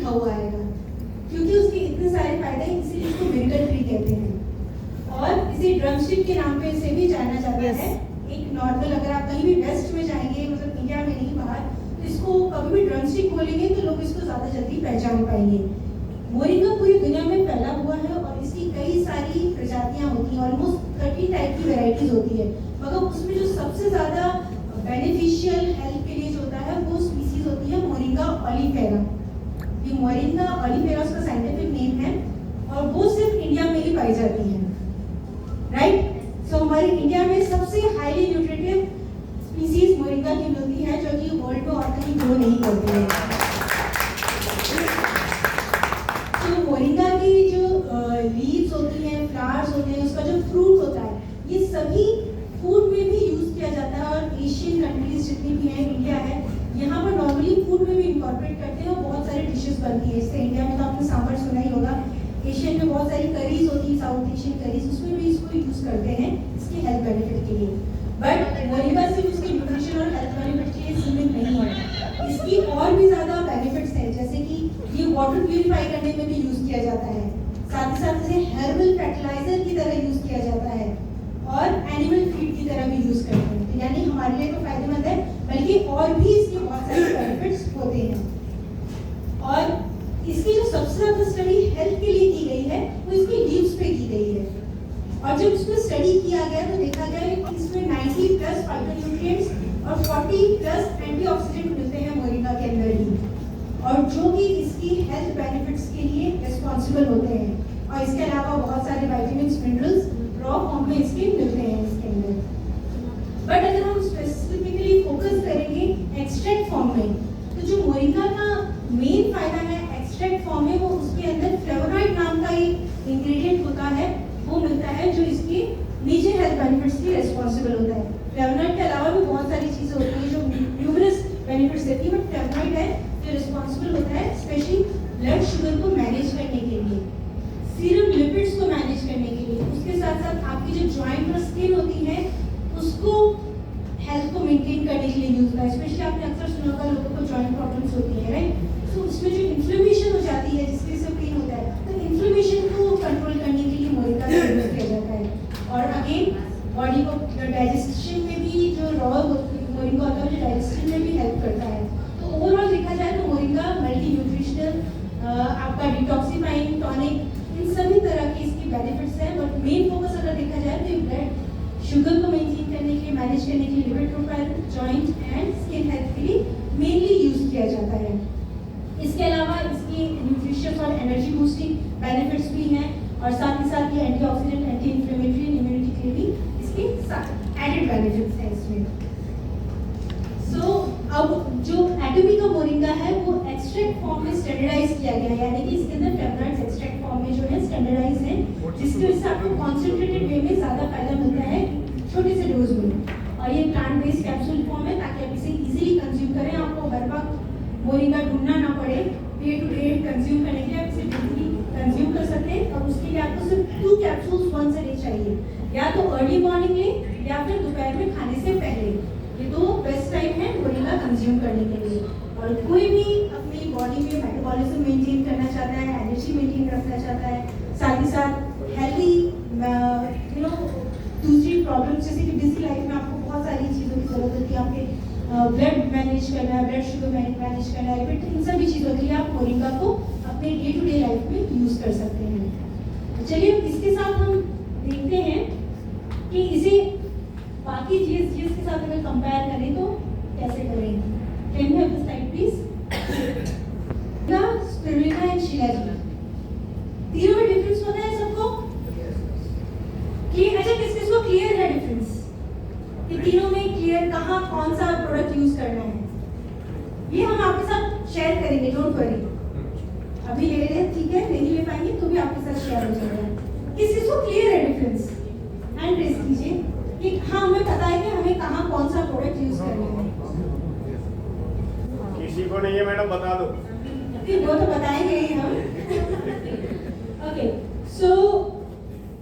लिखा हुआ आएगा, क्योंकि उसके इतने सारे फायदे हैं, इसीलिए इसको मिरेकल ट्री कहते हैं। और इसे ड्रमस्टिक के नाम पे इसे भी जाना जाता है। एक नॉर्मल, अगर आप कहीं भी वेस्ट में जाएंगे, मतलब इंडिया में नहीं बाहर, तो इसको कभी भी ड्रमस्टिक बोलेंगे तो लोग इसको ज़्यादा जल्दी पहचान पाएंगे। मोरिंगा पूरी दुनिया में फैला हुआ है और इसकी कई सारी प्रजातियां होती हैं, ऑलमोस्ट 30 टाइप की वैरायटीज होती है, मगर उसमें जो सबसे ज़्यादा बेनिफिशियल हेल्थ के लिए जो होता है वो स्पीसीज होती है मोरिंगा ऑलिफेरा। ये मोरिंगा ऑलिफेरा उसका साइंटिफिक नेम है और वो सिर्फ इंडिया में ही पाई जाती है, राइट। सो हमारी इंडिया में सबसे हाईली न्यूट्रिटिव स्पीसीज मोरिंगा की मिलती है, जो कि वर्ल्ड में और कहीं ग्रो नहीं करती है। तो मोरिंगा की जो लीव्स होती हैं, फ्लावर्स होते हैं, उसका जो फ्रूट होता है, ये सभी फूड में भी यूज किया जाता है। और एशियन कंट्रीज जितनी भी हैं, इंडिया है, यहाँ पर नॉर्मली फूड में भी इंकॉर्पोरेट करते हैं और बहुत सारी डिशेस बनती है इससे। इंडिया में तो आपने सांभर सुना ही होगा, एशियन में बहुत सारी करीज होती है, साउथ एशियन करीज, उसमें भी इसको यूज करते हैं इसके हेल्थ बेनिफिट के लिए। बट मोरिंगा सिर्फ उसके न्यूट्रिशन और हेल्थ बेनिफिट के लिए सीमित नहीं है, इसकी और भी ज्यादा बेनिफिट्स हैं, जैसे कि ये वाटर प्यूरिफाई करने में भी यूज किया जाता है, साथ ही साथ इसे हर्बल फर्टिलाइजर की तरह यूज किया जाता है और एनिमल फीड की तरह भी यूज करते हैं। तो यानी हमारे लिए तो फायदेमंद है, बल्कि और भी इसके बहुत सारे बेनिफिट्स होते हैं। और इसकी जो सबसे ज्यादा स्टडी हेल्थ के लिए की गई है वो इसकी लीव्स पे की गई है। और जब इसमें स्टडी किया गया तो देखा गया कि इसमें 90+ फाइटोन्यूट्रिएंट्स और 40+ एंटीऑक्सीडेंट मिलते हैं मोरिंगा के अंदर ही, और जो कि इसकी हेल्थ बेनिफिट्स के लिए रिस्पॉन्सिबल होते हैं। और इसके अलावा बहुत सारे विटामिन्स, मिनरल्स रॉ फॉर्म में इसके मिलते हैं इसके अंदर। बट अगर हम स्पेसिफिकली फोकस करेंगे एक्सट्रैक्ट फॉर्म में, तो जो मोरिंगा का मेन फायदा है एक्सट्रैक्ट फॉर्म में, वो उसके अंदर फ्लेवोनॉइड नाम का एक इंग्रेडिएंट होता है, वो मिलता है, जो इसकी मेजर हेल्थ बेनिफिट्स के लिए रिस्पॉन्सिबल होता है। फ्लेवोनॉइड के अलावा भी बहुत सारी चीजें होती हैं जो न्यूमरस बेनिफिट्स देती है, बट फ्लेवोनॉइड है जो रिस्पॉन्सिबल होता है स्पेशली ब्लड शुगर को मैनेज करने के लिए, सीरम लिपिड्स को मैनेज करने के लिए, उसके साथ साथ आपकी जो जॉइंट और स्किन होती है उसको हेल्थ को मेंटेन करने के लिए यूज होता है। स्पेशली आपने अक्सर सुना होगा लोगों को जॉइंट प्रॉब्लम्स होती है, राइट। तो उसमें जो इन्फ्लेमेशन हो जाती है जिसकी से पेन होता है, तो इन्फ्लेमेशन को कंट्रोल करने के लिए मोरिंगा का यूज किया जाता है। और अगेन बॉडी को डाइजेशन में भी जो रॉ मोरिंगा होता है, जो डाइजेशन में भी हेल्प करता है। तो ओवरऑल देखा जाए तो मोरिंगा मल्टी न्यूट्रिशनल, आपका डिटॉक्सिफाइंग, टॉनिक, इन सभी तरह के इसके बेनिफिट्स हैं। बट मेन फोकस अगर देखा जाए तो ब्लड शुगर को मेंटेन करने के लिए, मैनेज करने के लिए, lipid profile, joint and skin health के लिए मेनली यूज किया जाता है। इसके अलावा इसकी न्यूट्रिशन और एनर्जी बूस्टिंग बेनिफिट्स भी हैं, और साथ ही साथ ये एंटीऑक्सीडेंट, एंटी इन्फ्लेमेटरी, इम्यूनिटी के लिए भी इसके साथ एडेड बेनिफिट्स हैं इसमें। सो अब जो एटोमी का मोरिंगा है वो एक्सट्रैक्ट फॉर्म में स्टैंडर्डाइज किया गया है, यानी कि इसके अंदर फ्लेवोनॉइड्स एक्सट्रैक्ट फॉर्म में जो है स्टैंडर्डाइज है, जिसकी वजह से आपको कॉन्सेंट्रेटेड वे में ज़्यादा फायदा मिलता है छोटे से डोज में। और ये प्लांट बेस्ड कैप्सूल फॉर्म है, ताकि आप इसे इजीली कंज्यूम करें, आपको हर वक्त मोरिंगा ढूंढना ना पड़े, डे टू डे कंज्यूम करने के लिए आप इसे इजीली कंज्यूम कर सकते हैं। और उसके लिए आपको सिर्फ 2 कैप्सूल्स वंस अ डे चाहिए, या तो अर्ली मॉर्निंग लें या फिर दोपहर में खाने से पहले। ये 2 बेस्ट टाइम है मोरिंगा कंज्यूम करने के लिए। और कोई भी अपनी बॉडी में मेटाबॉलिज्म मेंटेन करना चाहता है, एनर्जी मेंटेन रखना चाहता है, साथ ही साथ हेल्दी दूसरी प्रॉब्लम जैसे कि बिजी लाइफ में आपको बहुत सारी चीज़ों की जरूरत होती है, आपके ब्लड मैनेज करना है, ब्लड शुगर मैनेज करना है, रिपीट, इन सभी चीज़ों के लिए आप मोरिंगा को अपने डे टू डे लाइफ में यूज़ कर सकते हैं। चलिए इसके साथ हम देखते हैं कि इसे बाकी चीज़ के साथ अगर कंपेयर करें तो कैसे करें। Can you have the slide please. Spirulina and shilajit, तीनों में डिफरेंस पता है सबको? अच्छा, किस को क्लियर है डिफरेंस कि तीनों में क्लियर कहाँ कौन सा प्रोडक्ट यूज करना है? ये हम आपके साथ शेयर करेंगे, डोंट वरी। अभी ले रहे हैं, ठीक है, नहीं ले पाएंगे तो भी आपके साथ शेयर हो जाएगा। किस को क्लियर है डिफरेंस? हैंड रेज कीजिए कि हाँ हमें पता है कि हमें कहाँ कौन सा प्रोडक्ट यूज करना है। किसी को नहीं है मैडम, बता दो। वो तो बताएंगे ही हम। ओके, सो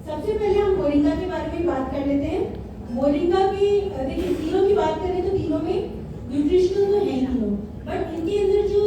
सबसे पहले हम मोरिंगा के बारे में बात कर लेते हैं। मोरिंगा की देखिए तीनों की बात करें तो तीनों में न्यूट्रिशनल तो है ही तीनों, बट इनके अंदर जो